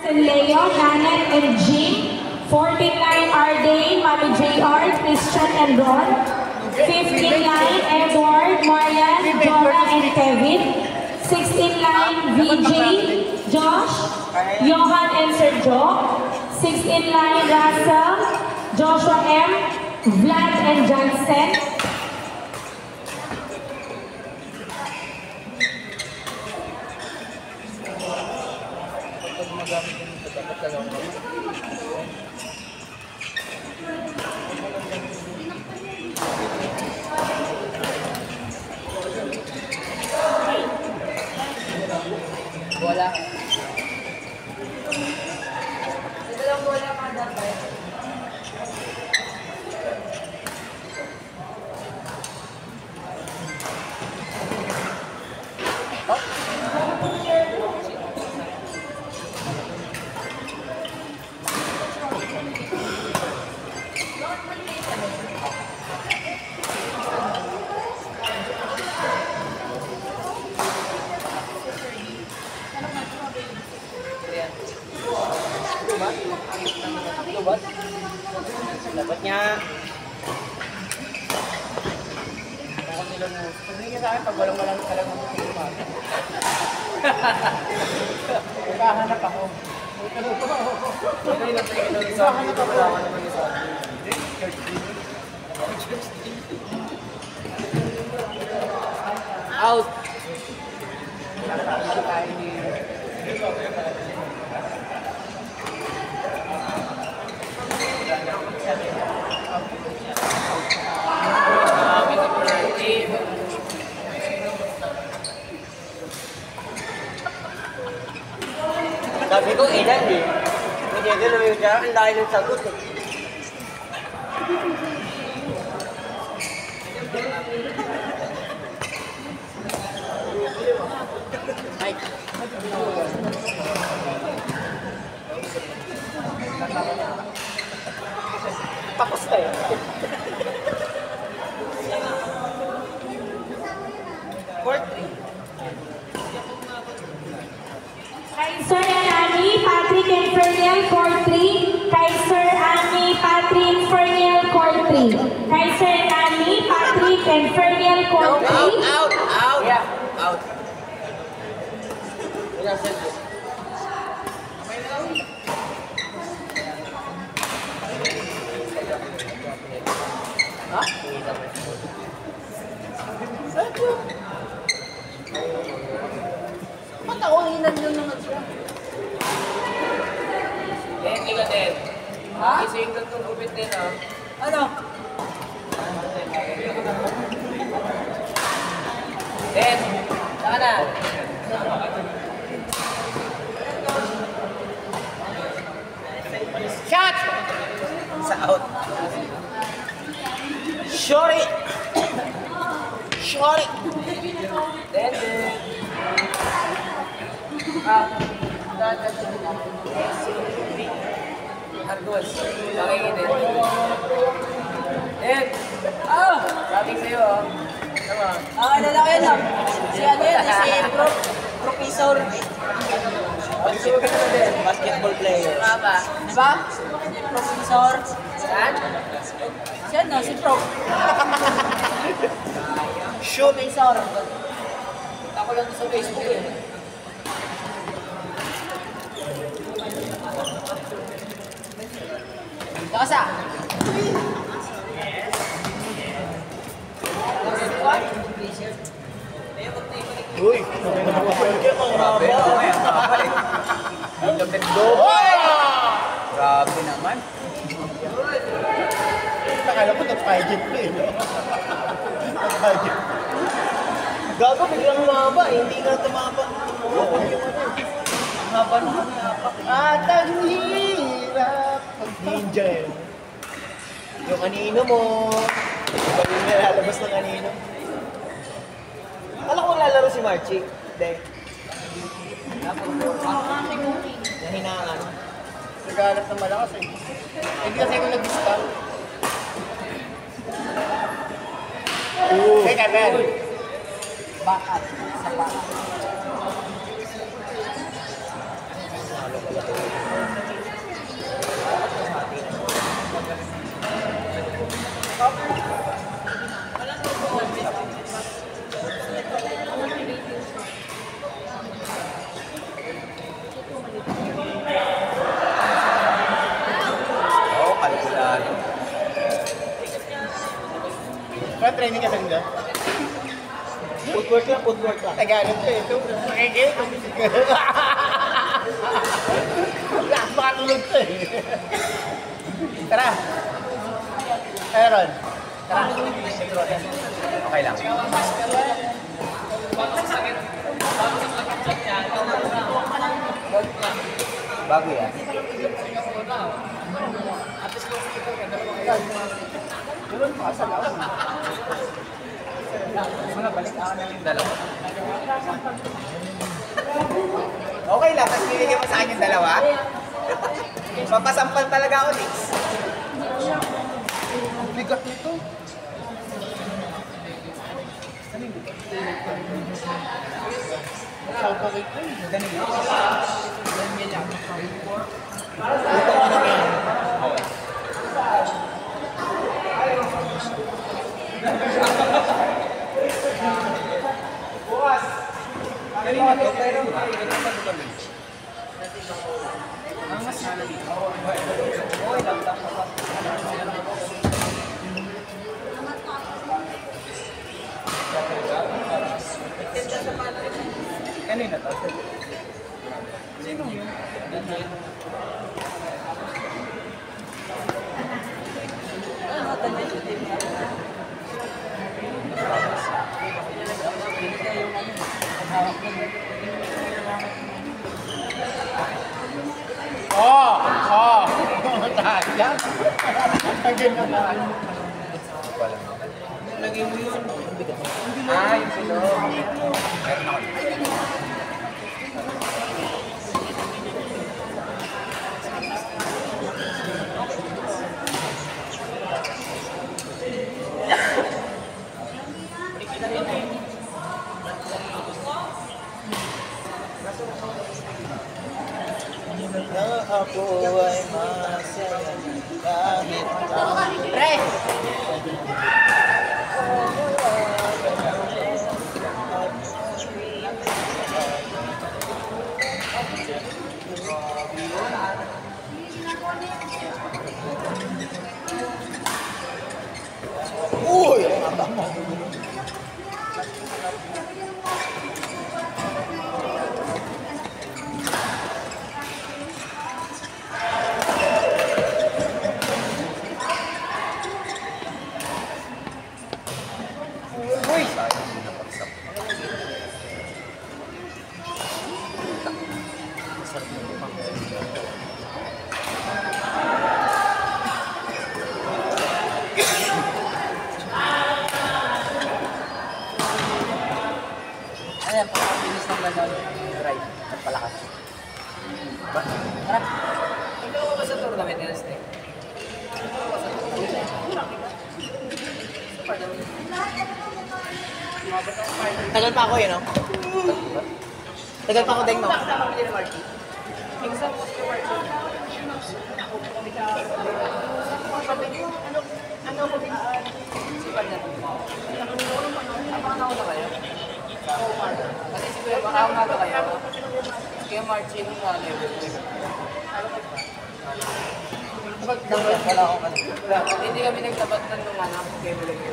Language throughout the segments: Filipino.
Leo, Nanet, and Jean. 14-9 Arday, Mami JR, Christian, and Ron. 15-9 Edward, Marian, Jonah, and Kevin. 16-9 VJ, Josh, Johan, and Sergio. 16-9 Russell, Joshua M, Vlad, and Johnson. Bola. Ito lang bola ka dapat. Dapat niya. Pagdating niya sa akin, pag walang talagang mag-umat. Nagkahanap ako. Nagkahanap ako. Wala ka naman isa. Out! Nakakasya tayo ni... Sabi ko, ilan eh. Hindi ko naman yung dyan, ang layo ng sagot eh. Ay. Tapos tayo. Court 3. Kaiser and Annie, Patrick and Ferniel, Court 3. Kaiser, Annie, Patrick, Ferniel, Court 3. Kaiser and Annie, Patrick and Ferniel, Court 3. Out! Out! Yeah. Out! Ha? Saan yun? Ba't ako hinan yun naman siya? Hindi ka din. Ha? Ising ka itong gupit din ha. Ano? Den! Saka na! Shot! Sa out. Shorty! Shorty! Den! Argos. Pakinginin. Den! Sabi sa'yo oh. Tama. Alala ko yun lang. Si ano yun, si Professor. Basketball player. Diba ba? Diba? Professor. Saan? Si ano, si Prof. Shoot! Professor. Ako lang sa Facebook yun. Lakasa! Uy! Grabe Grabe naman. Akala ko nag-5-jet ko eh. Nag-5-jet. Gago, biglang humaba eh. Hindi nga tumaba. Tumaba yung ano eh. Ang haba naman yapak. At ang hirap pag ninja eh. Yung kanino mo. Iba yung nilalabas ng kanino. Alam ko lalaro si Marchie. Hindi. Nahinaan. Naghanap ng malakas eh. Hindi kasi ako nag-discount. Hey, Kevin! Bakat. Sa bakat. Nag-training ka sa nila? Footwork lang, footwork lang. Tagalog ka eh. Ito, makikita. Lakas makatulog to eh. Tara. Aaron. Tara. Okay lang. Bago yan. Ganun pa sa lawan. Wala, balik ako na yung dalawa. Okay lang, tapos bibigyan mo sa akin yung dalawa. Papasampal talaga ako, Nix. Bigat nito. Ganun lang. Bukas. Kanina to, pero angas na lang. Okay lang, tapos. Kanina to. Sino yun? Tahan. Ang ganda na. Lagay mo yun. Yung silo. Meron ako. Ako ay masaya kahit Pre! Uy! Ang tama. Uy! Ano yan, pagkabilis ng gano'n. Right. Nagpalakas. Tara. Ikaw ba sa tournament, LST? Tagal pa ako yun, no? Tagal pa ako ding, no? Kasi si Kuya, baka umaga kayo. Kaya Marcin na level 3. Wala akong ano. Hindi kami nagtabat ng nung anak. Kaya wala kayo.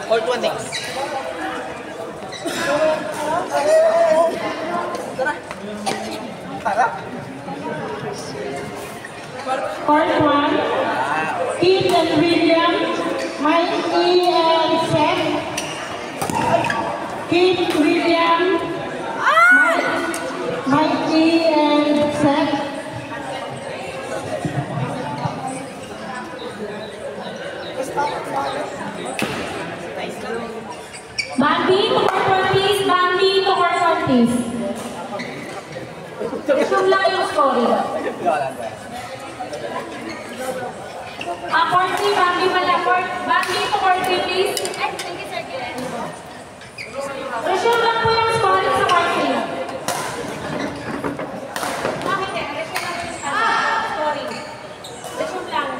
Court 1 next. Harap. Court 1, Keith and William, Mikey and Seth. Keith, William, Mikey and Seth. Bambi to court 1 please, Bambi to court 1 please. Resume lang yung scoring. Court 3, Bambi pala. Bambi to court 3 please. Resume lang po yung scoring sa court 3. Bakit eh? Scoring. Resume lang.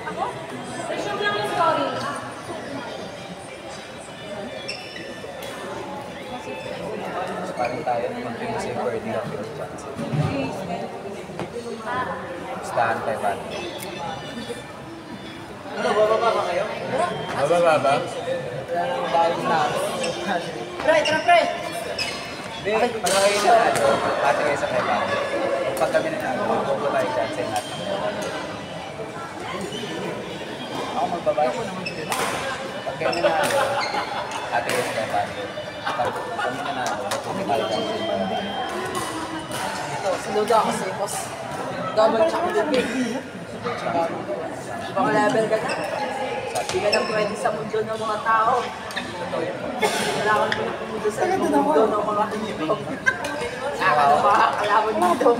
Ako? Resume lang yung scoring. Parang tayo, mag-finish yung birdie lang yung chance. Stahan kay Pat. Ano, bababa ba kayo? Bababa? Pre, tara pre! Hindi, pag kayo na ano, pati kayo sa kay Pat. Pag kami na ano, magbubo tayo chance yung natin. Ako magbabay. Pag kayo na ano, pati kayo sa kay Pat. Pag kami na ano, magbubo tayo chance yung natin. Ito, sunod ako kasi boss. Double champion eh. Baka level ka na. Hindi ka lang pwede sa mundo ng mga tao. Kailangan mo na pumunta sa mundo ng mga tinibog. Nakakala ba kalaban dito?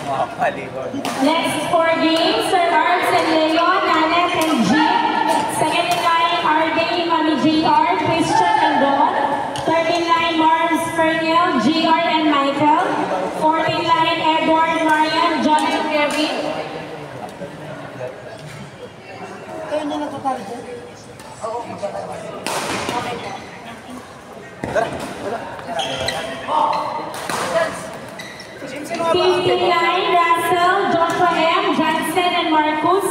Mga palikod. Next 4 games, Sir Arts and Leon, Nanette and Jim. Second in line, RD, Mami JR, Christian and Dawn. Third in line, Mars, Ferniel, GR and Michael. Fourth in line, Edward, Ryan, John and Kevin. Kayo na natatalo dyan? Oo. Fifth in line, Russell, Joshua M, Johnson and Marcus.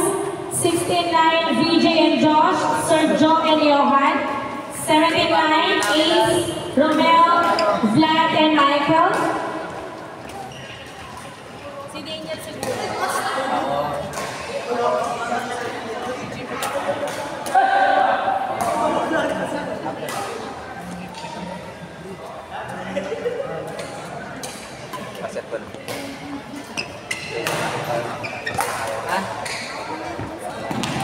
Sixth in line, VJ and Josh, Sergio and Johan. Seventh in line, Ace, Romel, Vlad and Michael. Si Daniel siguro. Kaset ko na. Ha?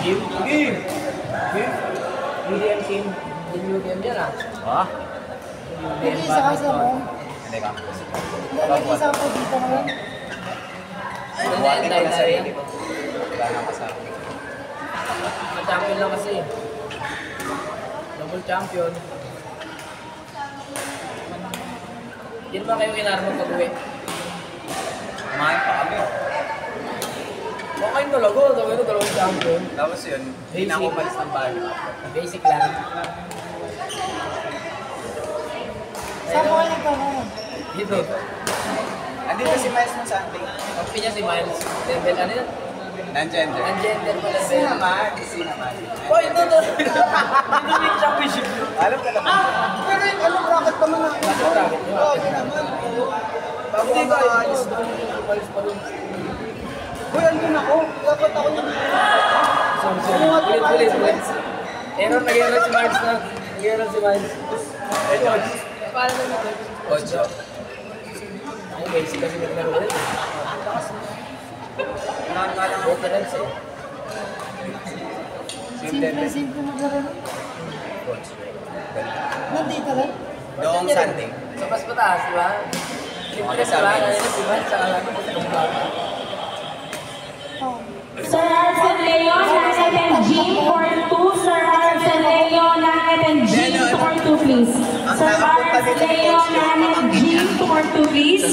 Game. Medium team. Medium yan ah. Ha? Hindi isa ka sa mo. Hindi ka. Hindi isa ko dito naman. Buwati ko na sarili ko. Wala nang kasama. Champion lang kasi. Double champion. Yan ba kayo kinarmo pag-uwi? Kumain pa kami. Okay talaga. Sabi ko dalawang champion. Tapos yun, hindi na ako umalis ng bahay. Basic lang. Saan mo kayo nagkaroon? Dito. Andito si Miles ng Sunday. Kampi niya si Miles. Level ano yun? Non-gender. Ungender pala. Si naman. Si naman. Oh, ito to. Ito yung championship. Alam ka naman. Pero yung ano, bracket pa man ako. Bracket yun. Oo, naman. Hindi ba? Miles pa rin. Boy, andun ako. Dapat ako yung... Ulit. Error, nag-error si Miles na. Nag-error si Miles. Paano na natin? Ocho. Ay, basic kasi naglaro ulit. Unahan nga lang ako. Veterans eh. Simple maglaro. Ocho. Nandito rin? Noong Sunday. Sa mas mataas, di ba? Simple sa ba? Ano si Miles? Saka lang ako sa kumpara. Oo. Sir Arts and Leon, Nanette and Jim, court 2. Sir Arts and Leon, Nanette and Jim, court 2 please. Sir Arts, Leon, Nanette, Jim, court 2 please.